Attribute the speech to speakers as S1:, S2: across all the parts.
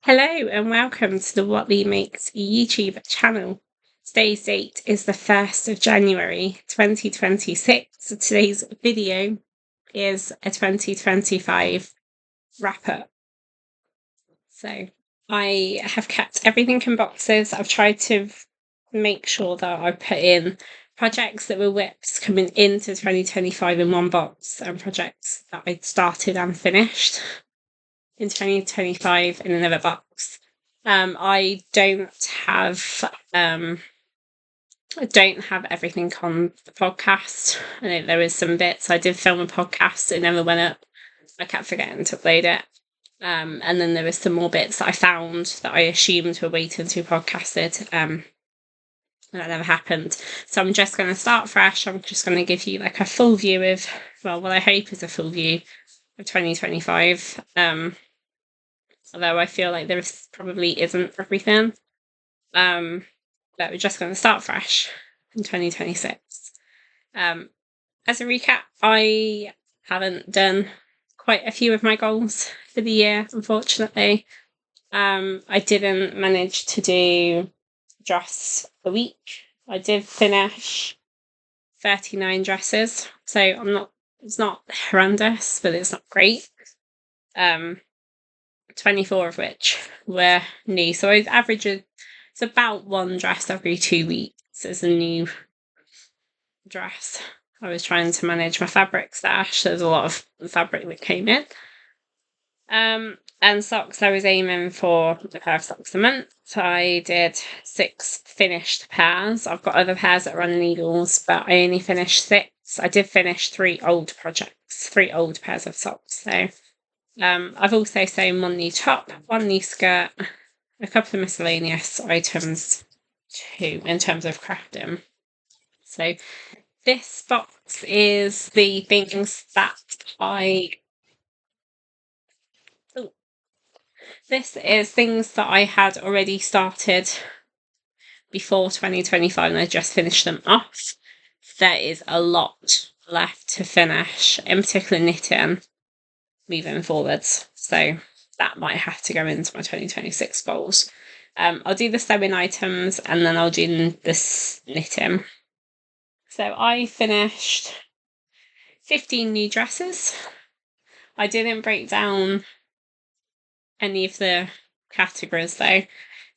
S1: Hello and welcome to the What Leigh Makes YouTube channel. Today's date is the 1st of January 2026. So today's video is a 2025 wrap up. So I have kept everything in boxes. I've tried to make sure that I put in projects that were whips coming into 2025 in one box and projects that I'd started and finished in 2025 in another box. I don't have everything on the podcast. I know there is some bits. I did film a podcast, it never went up. I kept forgetting to upload it. And then there was some more bits that I found that I assumed were waiting to be podcasted. And that never happened. So I'm just going to start fresh. I'm just going to give you like a full view of, well, what I hope is a full view of 2025. Although I feel like there probably isn't everything. But we're just going to start fresh in 2026. As a recap, I haven't done quite a few of my goals for the year, unfortunately. I didn't manage to do dress a week. I did finish 39 dresses, so it's not horrendous, but it's not great. 24 of which were new. So I average it's about one dress every 2 weeks as a new dress. I was trying to manage my fabric stash. There's a lot of fabric that came in. And socks, I was aiming for a pair of socks a month. So I did 6 finished pairs. I've got other pairs that are on the needles, but I only finished 6. I did finish 3 old pairs of socks. So I've also sewn 1 new top, 1 new skirt, a couple of miscellaneous items too, in terms of crafting. So this box is the things that this is things that I had already started before 2025 and I just finished them off. There is a lot left to finish, in particular knitting, moving forwards. So that might have to go into my 2026 goals. I'll do the sewing items and then I'll do this knitting. So I finished 15 new dresses. I didn't break down any of the categories though.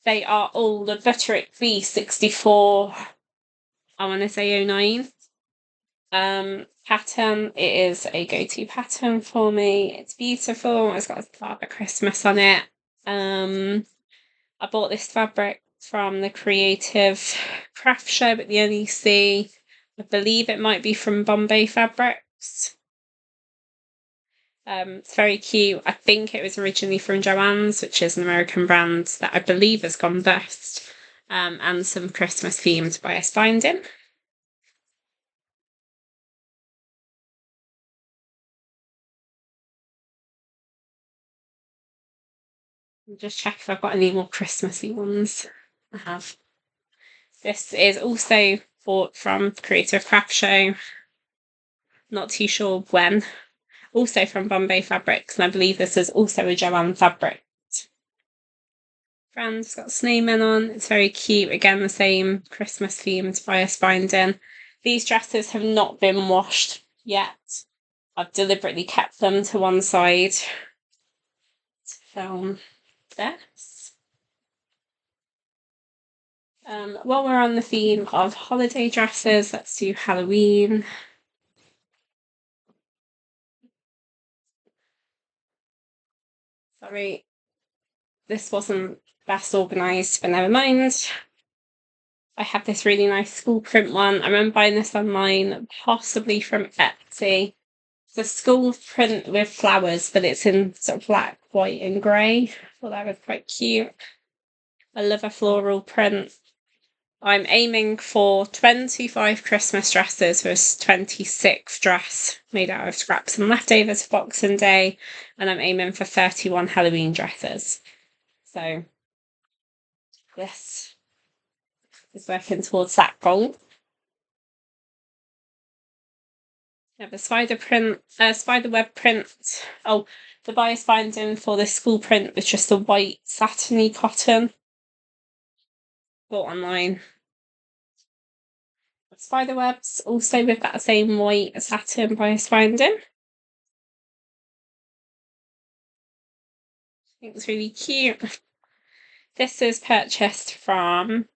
S1: They are all the Butterick V64, I want to say 09. Pattern. It is a go-to pattern for me. It's beautiful. It's got Father Christmas on it. I bought this fabric from the Creative Craft Show at the NEC. I believe it might be from Bombay Fabrics. It's very cute. I think it was originally from Joann's, which is an American brand that I believe has gone bust. And some Christmas themed bias binding. Just check if I've got any more Christmassy ones. I have. This is also bought from Creative Craft Show. Not too sure when. Also from Bombay Fabrics, and I believe this is also a Joanne fabric. Brand's got snowmen on. It's very cute. Again, the same Christmas themed bias binding. These dresses have not been washed yet. I've deliberately kept them to one side to film this. While we're on the theme of holiday dresses, let's do Halloween. Sorry, this wasn't best organised, but never mind. I have this really nice school print one. I remember buying this online, possibly from Etsy. It's a school print with flowers, but it's in sort of black, white and grey. I thought that was quite cute. I love a floral print. I'm aiming for 25 Christmas dresses for a 26th dress made out of scraps and leftovers for Boxing Day, and I'm aiming for 31 Halloween dresses. So this is working towards that goal. I have a spider web print. Oh, The bias binding for this school print was just a white satiny cotton. Bought online. Spiderwebs, also with that same white satin bias binding. I think it's really cute. This is purchased from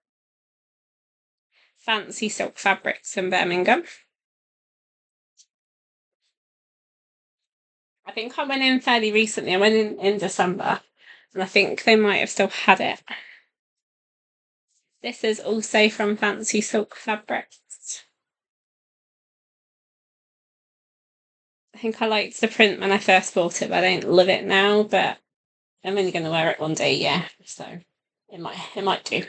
S1: Fancy Silk Fabrics in Birmingham. I think I went in fairly recently. I went in December, and I think they might have still had it. This is also from Fancy Silk Fabrics. I think I liked the print when I first bought it, but I don't love it now, but I'm only going to wear it one day, yeah, so it might do.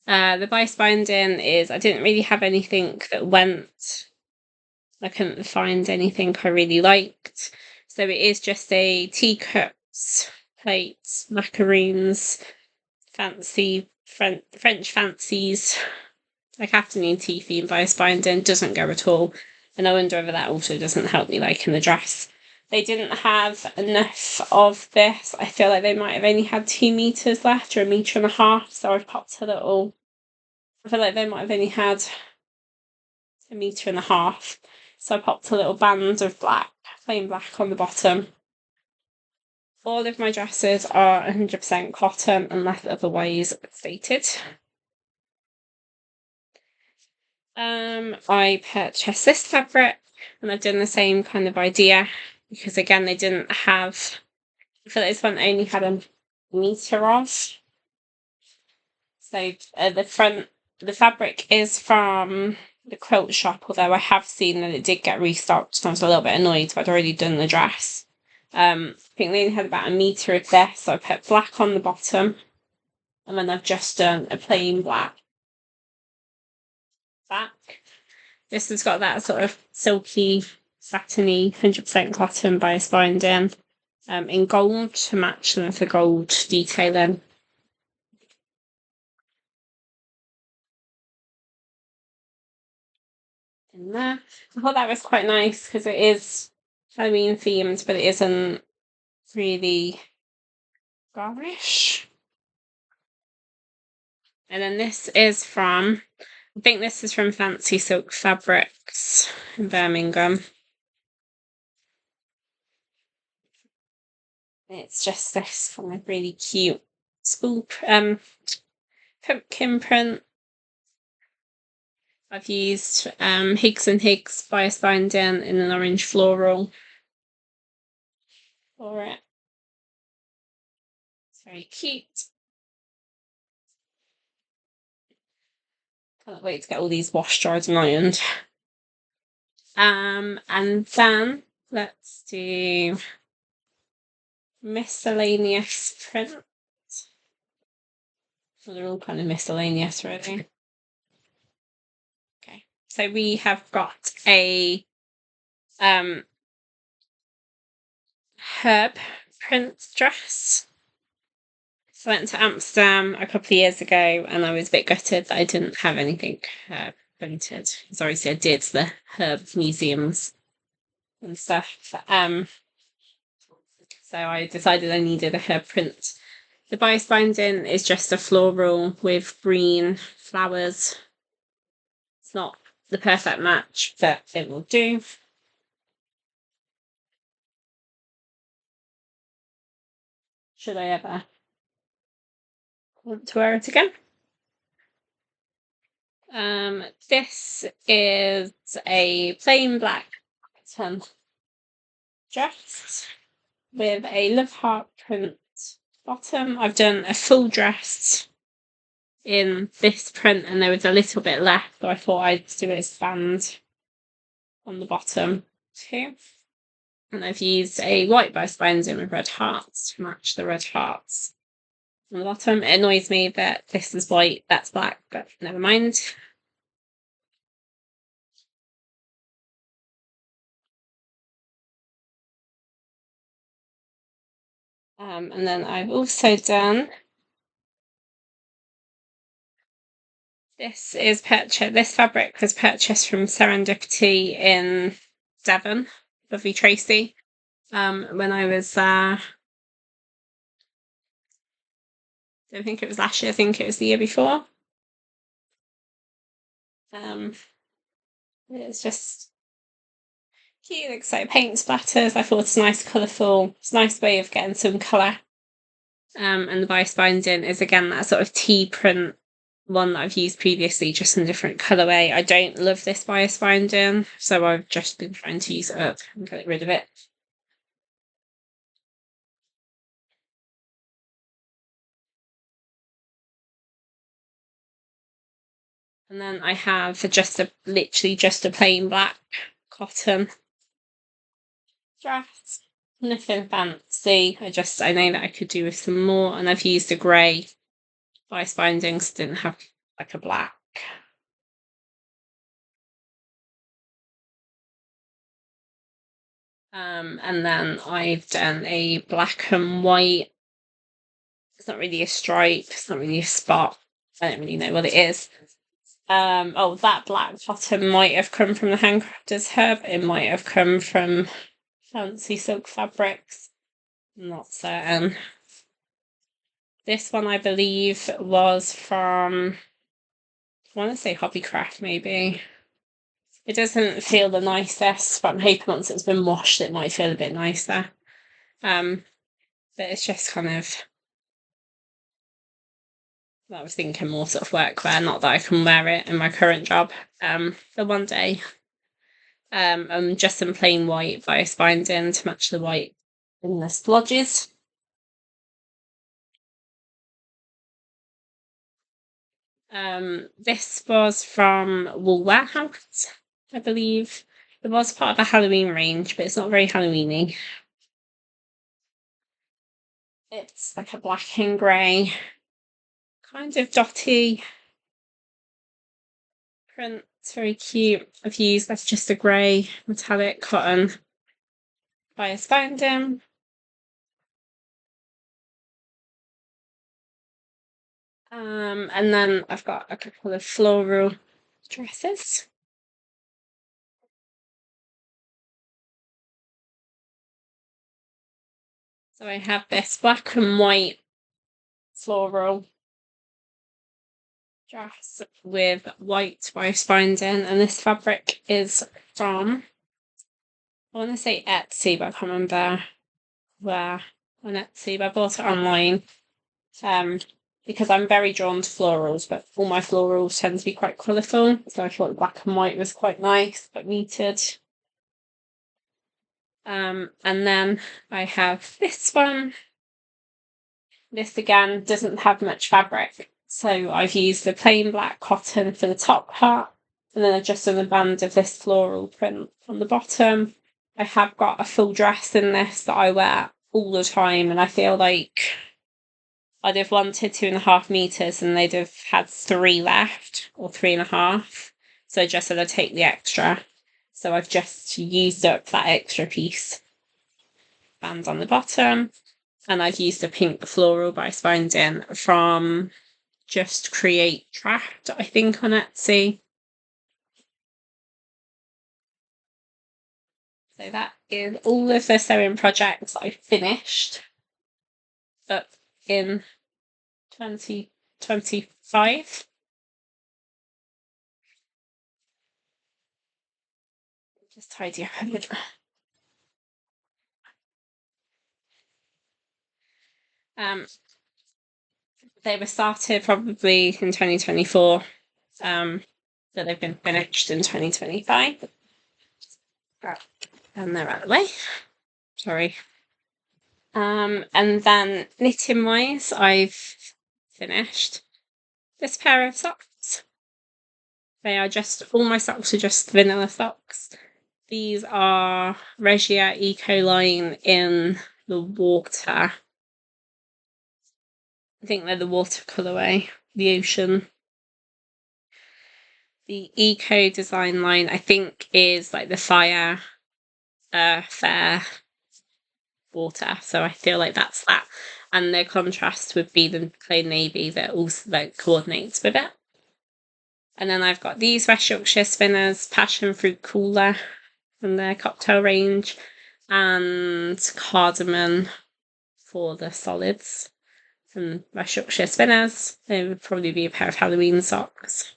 S1: The bias binding is, I didn't really have anything that went. I couldn't find anything I really liked. So it is just a teacups, plates, macaroons, fancy French fancies, like afternoon tea theme bias binding, doesn't go at all. And I wonder whether that also doesn't help me like in the dress. They didn't have enough of this. I feel like they might have only had 2 meters left or 1.5 meters. So I've popped a little, I feel like they might have only had 1.5 meters. So I popped a little band of black, plain black on the bottom. All of my dresses are 100% cotton unless otherwise stated. I purchased this fabric and I've done the same kind of idea because again they didn't have, I feel like this one only had a meter of. So the fabric is from the quilt shop, although I have seen that it did get restocked, so I was a little bit annoyed, but I'd already done the dress. I think they only had about 1 meter of this, so I put black on the bottom, and then I've just done a plain black back. This has got that sort of silky, satiny, 100% cotton bias binding in gold to match the gold detailing. In there. I thought that was quite nice because it is Halloween themed, but it isn't really garish. And then this is from, I think this is from Fancy Silk Fabrics in Birmingham. It's just this kind of really cute school pumpkin print. I've used Higgs and Higgs bias binding in an orange floral for it. It's very cute. Can't wait to get all these washed, dried and ironed. And then let's do miscellaneous print. So they're all kind of miscellaneous, really. Okay, so we have got a herb print dress. So I went to Amsterdam a couple of years ago and I was a bit gutted that I didn't have anything printed. Because obviously I did the herb museums and stuff. So I decided I needed a herb print. The bias binding is just a floral with green flowers. It's not the perfect match, but it will do. Should I ever want to wear it again? This is a plain black cotton dress with a love heart print bottom. I've done a full dress in this print and there was a little bit left, so I thought I'd do a band on the bottom too. And I've used a white bias binding with red hearts to match the red hearts on the bottom. It annoys me that this is white, that's black, but never mind. And then I've also done this fabric was purchased from Serendipity in Devon, lovely Tracy. when I was I don't think it was last year, I think it was the year before. Um, it's just cute, like so paint splatters. I thought it's nice, colourful. It's a nice way of getting some colour. And the bias binding is again that sort of tea print one that I've used previously, just in a different colourway. I don't love this bias binding, so I've just been trying to use it up and get rid of it. And then I have literally just a plain black cotton dress. Nothing fancy. I know that I could do with some more, and I've used a grey bias bindings, didn't have like a black. And then I've done a black and white. It's not really a stripe, it's not really a spot. I don't really know what it is. Oh, that black bottom might have come from the handcrafter's herb. It might have come from Fancy Silk Fabrics. I'm not certain. This one, I believe, was from, I want to say Hobbycraft, maybe. It doesn't feel the nicest, but I'm hoping once it's been washed, it might feel a bit nicer. But it's just kind of, I was thinking more sort of workwear, not that I can wear it in my current job. For one day. Just some plain white bias binding to match the white in the splodges. This was from Wool Warehouse, I believe. It was part of a Halloween range, but it's not very Halloweeny. It's like a black and grey, kind of dotty print. It's very cute. That's just a grey metallic cotton bias binding. And then I've got a couple of floral dresses. So I have this black and white floral dress with white bias binding, and this fabric is from, I want to say Etsy, but I can't remember where on Etsy, but I bought it online. Because I'm very drawn to florals, but all my florals tend to be quite colourful, so I thought black and white was quite nice, but muted. And then I have this one. This again doesn't have much fabric, so I've used the plain black cotton for the top part, and then I've just done a band of this floral print on the bottom. I have got a full dress in this that I wear all the time, and I feel like I'd have wanted 2.5 meters and they'd have had 3 left, or 3.5. So I just said I'd take the extra. So I've just used up that extra piece. Band on the bottom. And I've used a pink floral bias binding from Just Create Craft, I think, on Etsy. So that is all of the sewing projects I finished up in 2025. Just tidy up a bit. They were started probably in 2024, but they've been finished in 2025. And they're out of the way. Sorry. And then knitting wise, I've finished this pair of socks. All my socks are just vanilla socks. These are Regia Eco Line in the water. I think they're the water colourway, the ocean. The Eco Design line, I think, is like the fire, fair, water. So I feel like that's that. And the contrast would be the plain navy that also coordinates with it. And then I've got these West Yorkshire Spinners Passion Fruit Cooler from their cocktail range. and cardamom for the solids from West Yorkshire Spinners. They would probably be a pair of Halloween socks.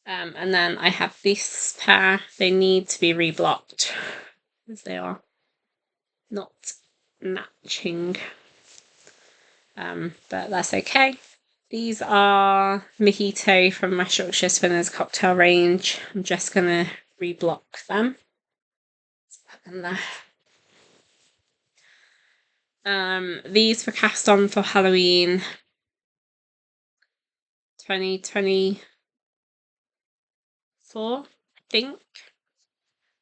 S1: And then I have this pair. They need to be reblocked because they are not matching. But that's okay. These are Mojito from West Yorkshire Spinners cocktail range. I'm just going to reblock them. Let's put them there. These were cast on for Halloween 2024, I think.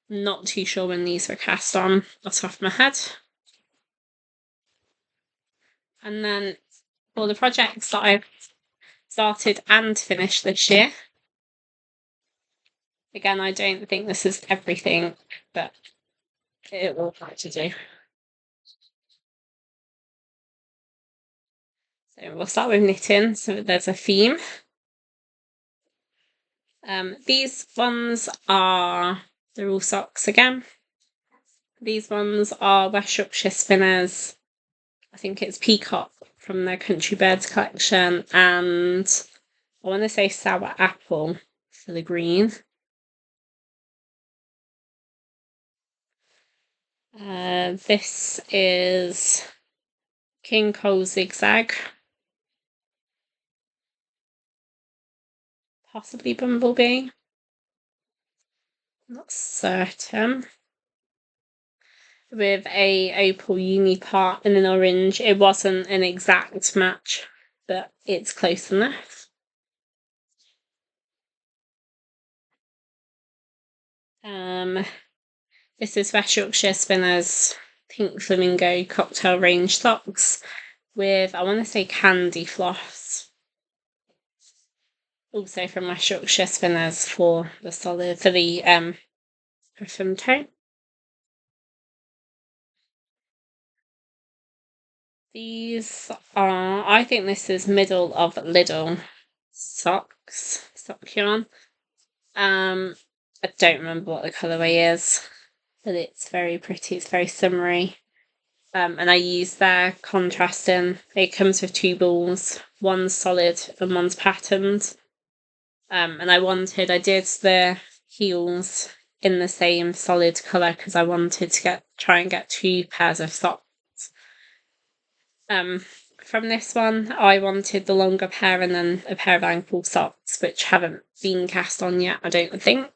S1: Not too sure when these were cast on off the top of my head. And then for the projects that I've started and finished this year, again, I don't think this is everything, but it will have to do. So we'll start with knitting. So there's a theme. These ones they're all socks again. These ones are West Yorkshire Spinners. I think it's Peacock from their Country Birds collection, and I want to say Sour Apple for the green. This is King Cole Zigzag. Possibly Bumblebee. Not certain. With a opal uni part and an orange. It wasn't an exact match, but it's close enough. This is West Yorkshire Spinners Pink Flamingo cocktail range socks with, I want to say, candy floss. Also from West Yorkshire Spinners for the perfume tone. These are, I think this is middle of Lidl socks, sock yarn. I don't remember what the colourway is, but it's very pretty. It's very summery. And I use their contrasting. It comes with two balls, one's solid and one's patterned. And I did the heels in the same solid colour because I wanted to try and get two pairs of socks. From this one, I wanted the longer pair and then a pair of ankle socks, which haven't been cast on yet, I don't think.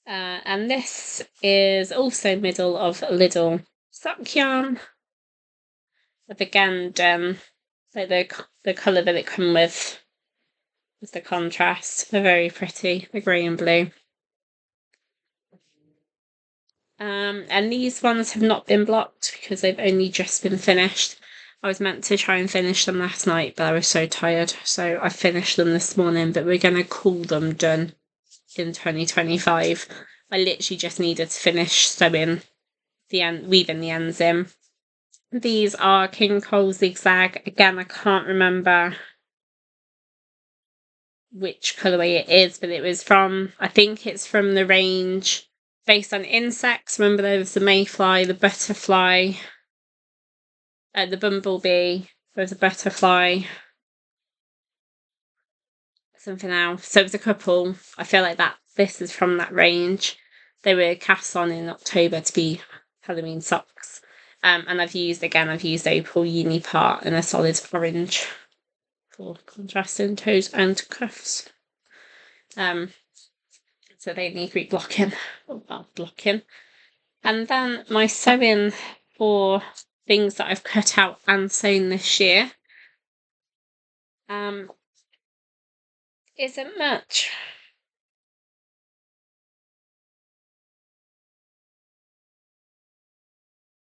S1: And this is also middle of Lidl sock yarn. With again, like the colour that it come with the contrast. They're very pretty, the grey and blue. And these ones have not been blocked because they've only just been finished. I was meant to try and finish them last night, but I was so tired. So I finished them this morning, but we're going to call them done in 2025. I literally just needed to finish sewing weaving the ends in. These are King Cole Zigzag. Again, I can't remember which colourway it is, but I think it's from the range based on insects. Remember there was the mayfly, the butterfly, the bumblebee, there's a butterfly, something else. So it was a couple. I feel like this is from that range. They were cast on in October to be Halloween socks. And I've used opal uni part in a solid orange for contrasting toes and cuffs. So they need reblocking, blocking. And then my sewing for things that I've cut out and sewn this year isn't much.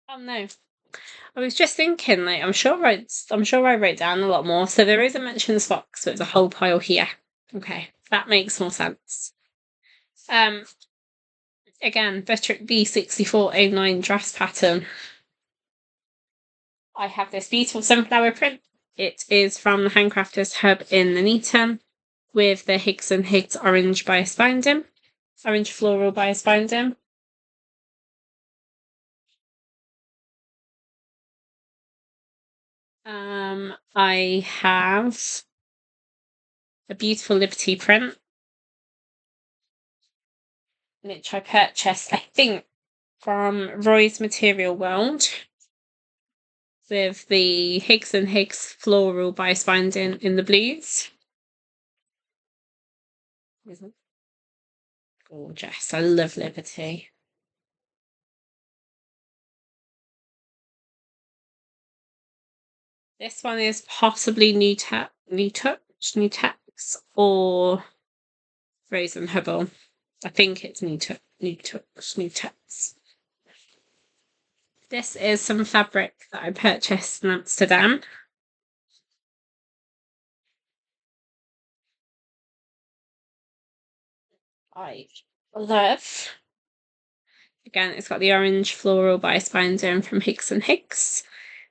S1: Oh no. I was just thinking, like, I'm sure I wrote down a lot more. So there isn't much in the box, but there's a whole pile here. Okay, that makes more sense. Again, Butterick B6409 dress pattern. I have this beautiful sunflower print. It is from the Handcrafters Hub in Nuneaton with the Higgs and Higgs orange bias binding. orange floral bias binding. I have a beautiful Liberty print, which I purchased, I think, from Roy's Material World, with the Higgs and Higgs floral bias binding in the blues. Isn't gorgeous? I love Liberty. This one is possibly Nutex or Frozen Hubble. I think it's Nutex. This is some fabric that I purchased in Amsterdam. I love. Again, it's got the orange floral bias binding from Higgs and Higgs.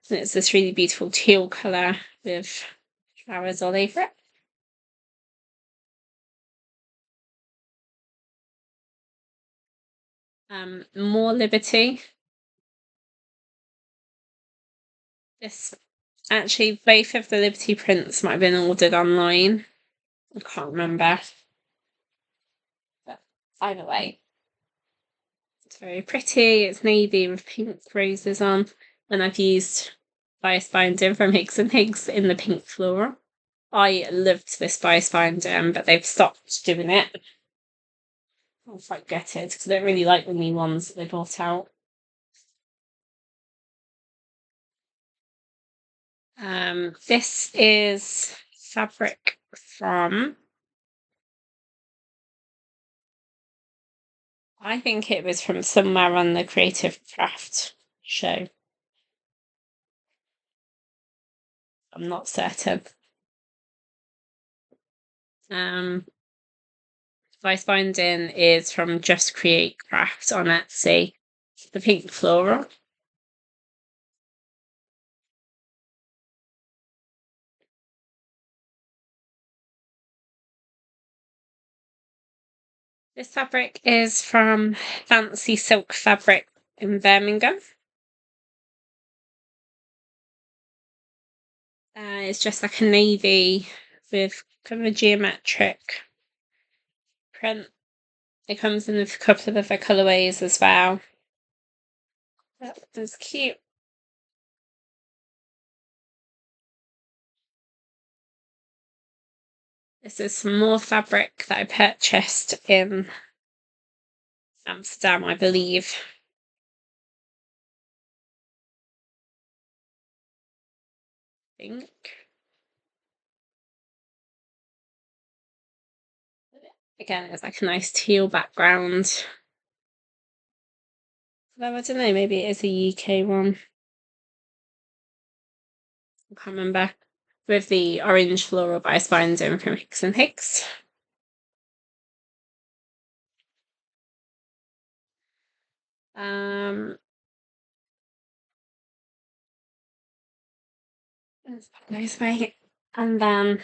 S1: And it's this really beautiful teal colour with flowers all over it. More Liberty. This actually, both of the Liberty prints might have been ordered online. I can't remember. But either way, it's very pretty. It's navy with pink roses on. And I've used bias binding from Higgs and Higgs in the pink floral. I loved this bias binding, but they've stopped doing it. I'm quite gutted because I don't really like the new ones that they brought out. This is fabric from, I think it was from somewhere on the Creative Craft show. I'm not certain. Vice binding is from Just Create Craft on Etsy. The pink floral. This fabric is from Fancy Silk Fabric in Birmingham. It's just like a navy with kind of a geometric print. It comes in a couple of other colourways as well. That is cute. This is some more fabric that I purchased in Amsterdam, I believe. I think. Again, it's like a nice teal background. Though I don't know, maybe it is a UK one. I can't remember. With the orange floral bias binding from Higgs and Higgs. Goes away. And then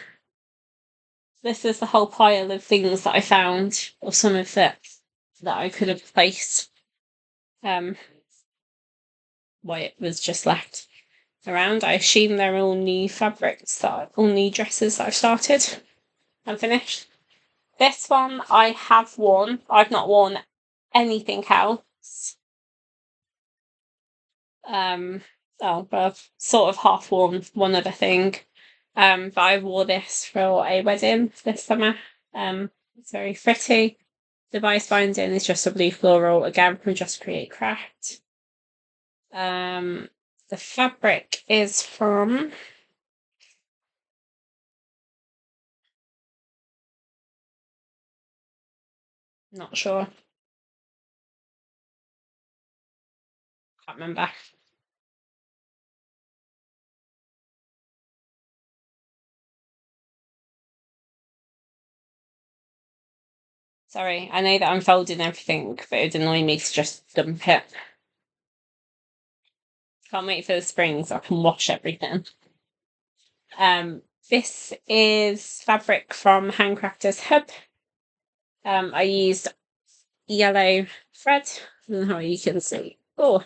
S1: this is the whole pile of things that I found, or some of it that I could have placed. Why it was just left around. I assume they're all new fabrics, all new dresses that I've started and finished. This one I have worn. I've not worn anything else. But I've sort of half worn one other thing. But I wore this for a wedding this summer. It's very pretty. The bias binding is just a blue floral, again from Just Create Craft. The fabric is from, not sure. Can't remember. Sorry, I know that I'm folding everything, but it'd annoy me to just dump it. Can't wait for the spring so I can wash everything. This is fabric from Handcrafters Hub. I used yellow thread. I don't know how you can see. Oh.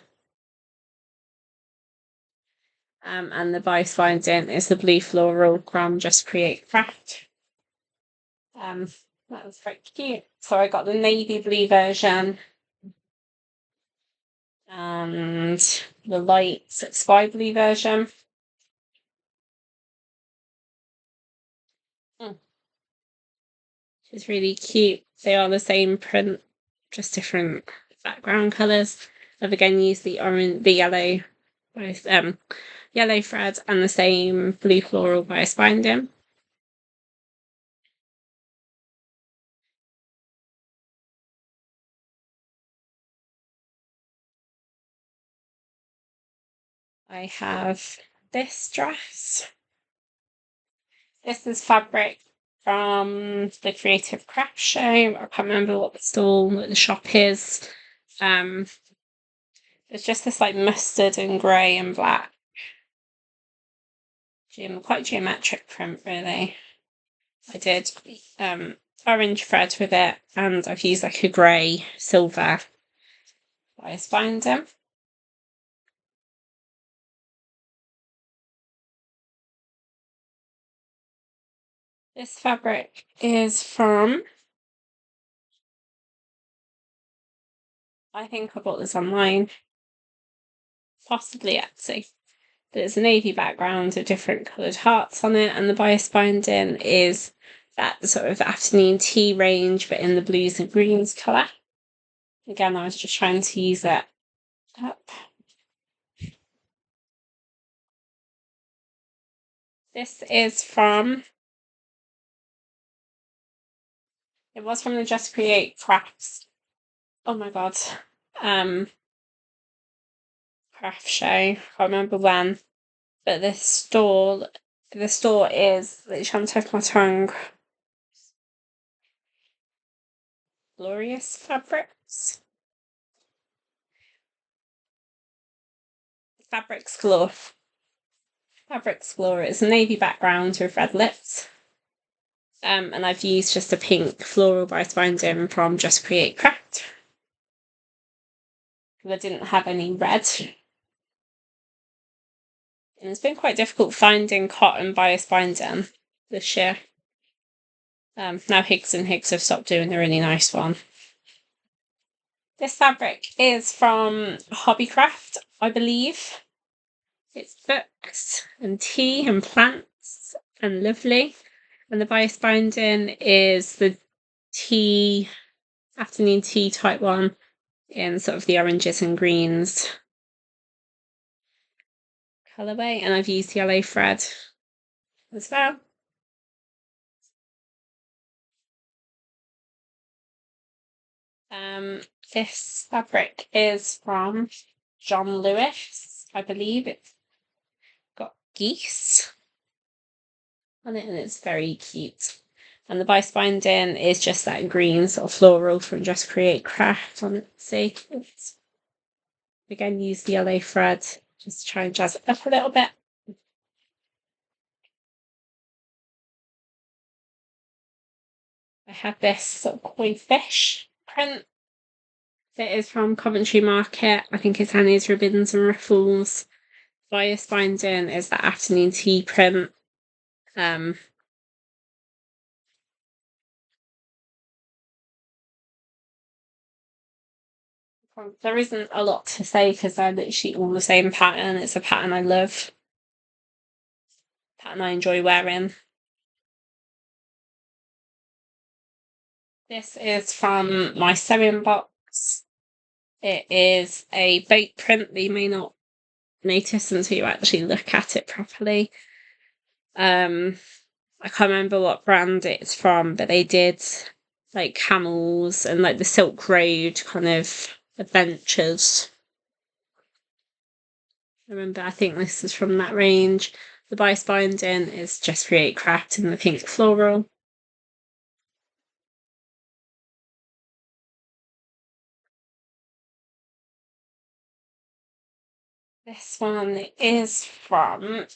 S1: And the bias binding is the blue floral from Just Create Craft. That was very cute. So I got the navy blue version and the light sky blue version. Which is really cute. They are the same print, just different background colours. I've again used the yellow, both yellow thread and the same blue floral bias binding. I have this dress. This is fabric from the Creative Craft Show. I can't remember what the shop is. It's just this like mustard and grey and black. Quite geometric print, really. I did orange thread with it, and I've used like a grey silver bias binder. This fabric is from, I think I bought this online, possibly Etsy. But it's a navy background with different coloured hearts on it, and the bias binding is that sort of afternoon tea range, but in the blues and greens colour. Again, I was just trying to use it up. This is from, it was from the Just Create Crafts. Oh my god. Craft show. I can't remember when. But the store is literally on the tip of my tongue. Glorious Fabrics. Fabrics Glow. Fabrics Glow. It's a navy background with red lips. And I've used just a pink floral bias binding from Just Create Craft. Because I didn't have any red. And it's been quite difficult finding cotton bias binding this year. Now Higgs and Higgs have stopped doing a really nice one. This fabric is from Hobbycraft, I believe. It's books and tea and plants and lovely. And the bias binding is the tea, afternoon tea type one in sort of the oranges and greens colourway. And I've used yellow thread as well. This fabric is from John Lewis, I believe. It's got geese on it and it's very cute. And the bias binding is just that green sort of floral from Just Create Craft on it. See, it's, again, use the yellow thread just to try and jazz it up a little bit. I have this sort of koi fish print. It is from Coventry Market. I think it's Annie's Ribbons and Ruffles. Bias binding is that afternoon tea print. There isn't a lot to say because they're literally all the same pattern. It's a pattern I love. Pattern I enjoy wearing. This is from my sewing box. It is a boat print that you may not notice until you actually look at it properly. I can't remember what brand it's from, but they did like camels and like the Silk Road kind of adventures. I think this is from that range. The bias binding is Just Create Craft in the pink floral. This one is from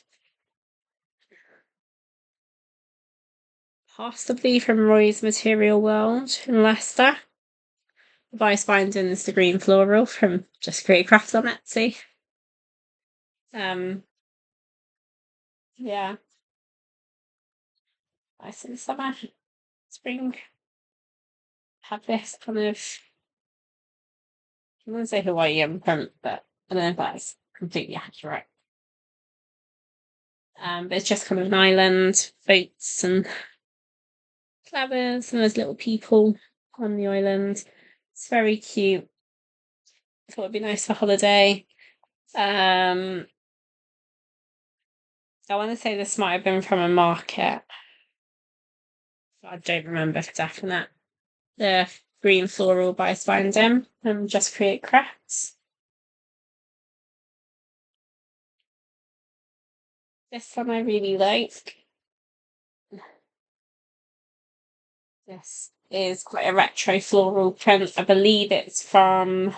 S1: possibly from Roy's Material World in Leicester. The bias binding is the green floral from Just Create Crafts on Etsy. Yeah. Nice in summer, spring. Have this kind of, I'm going to say Hawaiian print, but I don't know if that's completely accurate. But it's just kind of an island, boats and flowers, and there's little people on the island. It's very cute. I thought it'd be nice for holiday. I want to say this might have been from a market. I don't remember for definite. The green floral by Spindem from Just Create Crafts. This one I really like. This is quite a retro floral print. I believe it's from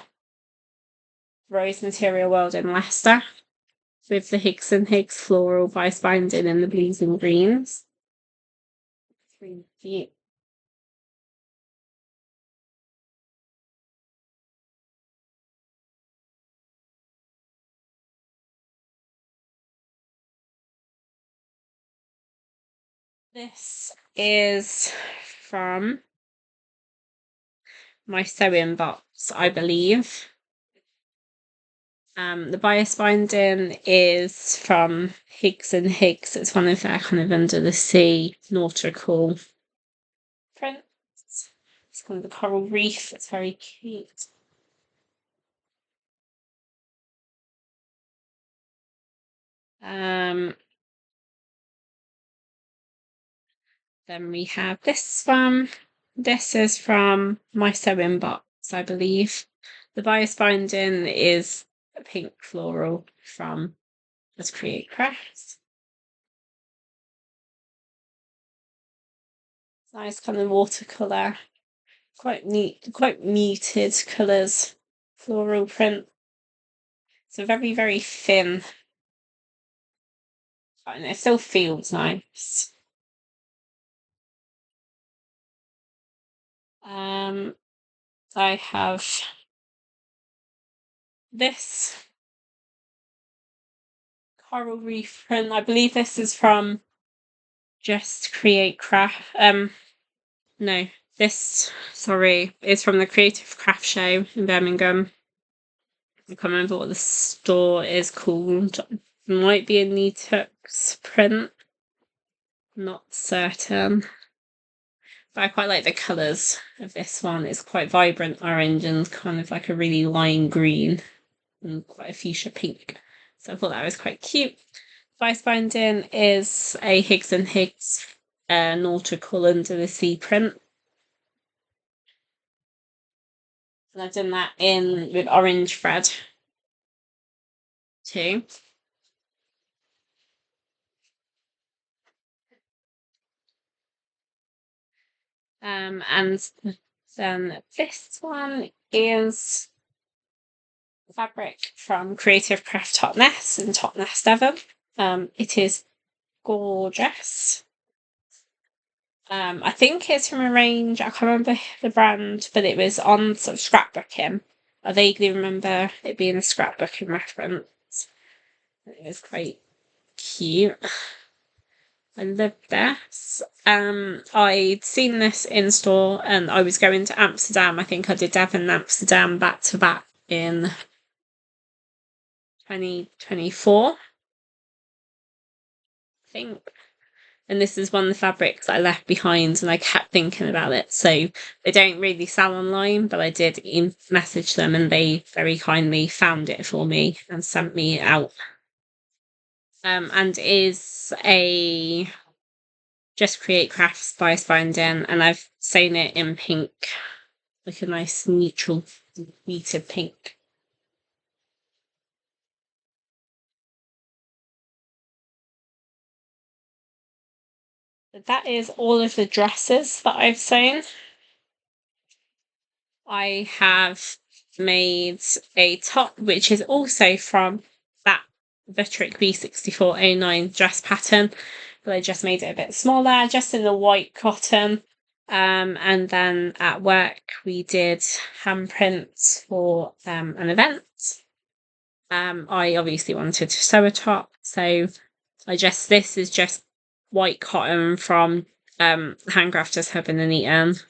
S1: Rose Material World in Leicester, with the Higgs and Higgs floral by Spindem in the blues and greens. It's really cute. This is from my sewing box, I believe. The bias binding is from Higgs and Higgs. It's one of their kind of under the sea nautical prints. It's kind of the coral reef. It's very cute. Then we have this one. This is from my sewing box, I believe. The bias binding is a pink floral from Just Create Crafts. Nice kind of watercolour. Quite neat, quite muted colours. Floral print. It's a very, very thin. And it still feels nice. I have this coral reef print. I believe this is from Just Create Craft. No, this, sorry, is from the Creative Craft Show in Birmingham. I can't remember what the store is called. It might be a Nitux print. Not certain. But I quite like the colours of this one. It's quite vibrant orange and kind of like a really lime green and quite a fuchsia pink. So I thought that was quite cute. Vice binding is a Higgs and Higgs nautical under the sea print. And I've done that in with orange thread too. And then this one is fabric from Creative Craft Totnes and Totnes Devon. It is gorgeous. I think it's from a range, I can't remember the brand, but it was on sort of scrapbooking. I vaguely remember it being a scrapbooking reference. It was quite cute. I love this. I'd seen this in store and I was going to Amsterdam. I think I did Devon and Amsterdam back to back in 2024. I think. And this is one of the fabrics that I left behind and I kept thinking about it. So they don't really sell online, but I did message them and they very kindly found it for me and sent me it out. And is a Just Create Crafts by Spindem, and I've sewn it in pink, like a nice neutral muted pink. But that is all of the dresses that I've sewn. I have made a top, which is also from that Butterick B6409 dress pattern, but I just made it a bit smaller, just in the white cotton. And then at work we did handprints for an event. I obviously wanted to sew a top, so this is just white cotton from Handcrafters Hub in Nuneaton.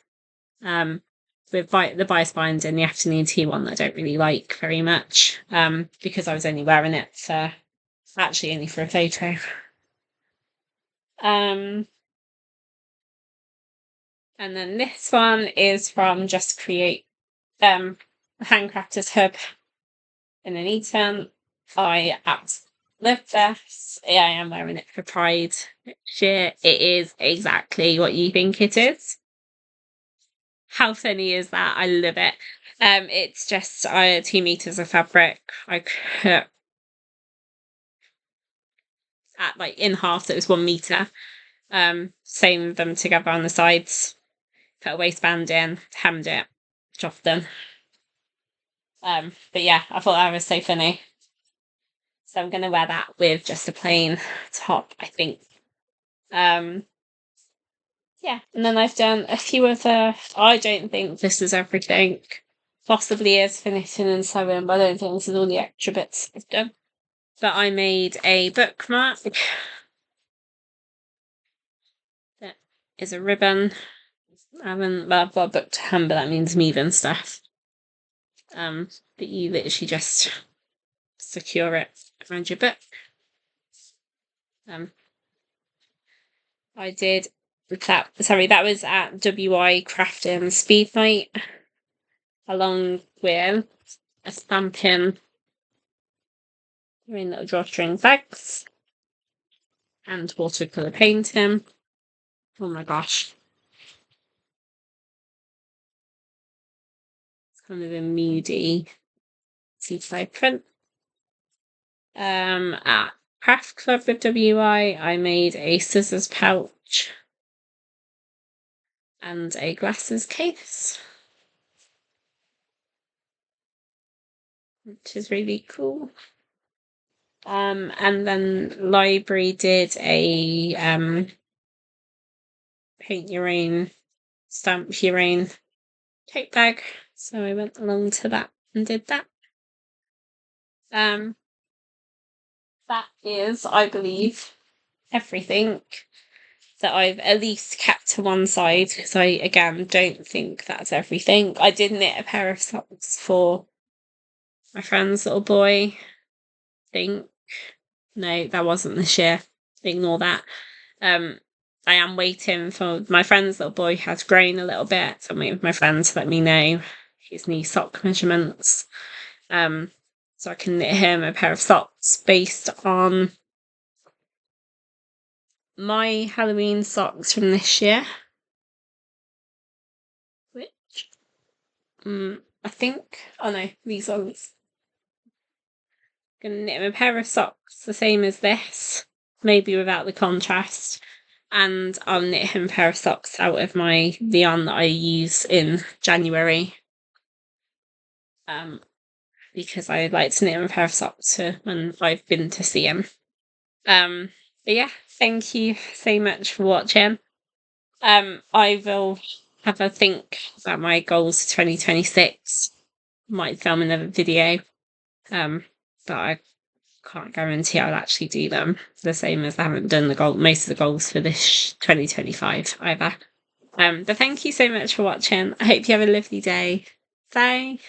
S1: With the bias bind and the afternoon tea one I don't really like very much, because I was only wearing it for only for a photo. And then this one is from Just Create, Handcrafters Hub in Nuneaton. I absolutely love this. Yeah, I am wearing it for Pride next year. It is exactly what you think it is. How funny is that? I love it. It's just 2 meters of fabric. I cut at in half, so it was 1 meter. Sewn them together on the sides, put a waistband in, hemmed it, dropped them. But yeah, I thought that was so funny. So I'm going to wear that with just a plain top, I think. Yeah, and then I've done a few other. I don't think this is everything. Possibly is finishing and sewing, but I don't think this is all the extra bits I've done. But I made a bookmark. That is a ribbon. I've got a book to hand, but that means moving stuff. But you literally just secure it around your book. I did that. Sorry, that was at WI Crafting Speed Night, along with a stamping in little drawstring bags and watercolour painting. Oh my gosh. It's kind of a moody seaside print. At Craft Club with WI, I made a scissors pouch and a glasses case, which is really cool. And then library did a paint your own, stamp your own tote bag, so I went along to that and did that. That is, I believe, everything that I've at least kept to one side, because I again don't think that's everything. I did knit a pair of socks for my friend's little boy. No, that wasn't this year. Ignore that. I am waiting for my friend's little boy has grown a little bit, so I'm waiting for my friend to let me know his new sock measurements. So I can knit him a pair of socks based on my Halloween socks from this year. Which, I think, these ones. I'm going to knit him a pair of socks the same as this, maybe without the contrast. And I'll knit him a pair of socks out of my yarn that I use in January. Because I like to knit him a pair of socks when I've been to see him. But yeah, thank you so much for watching. I will have a think about my goals for 2026. Might film another video. But I can't guarantee I'll actually do them. The same as I haven't done most of the goals for this 2025 either. But thank you so much for watching. I hope you have a lovely day. Bye.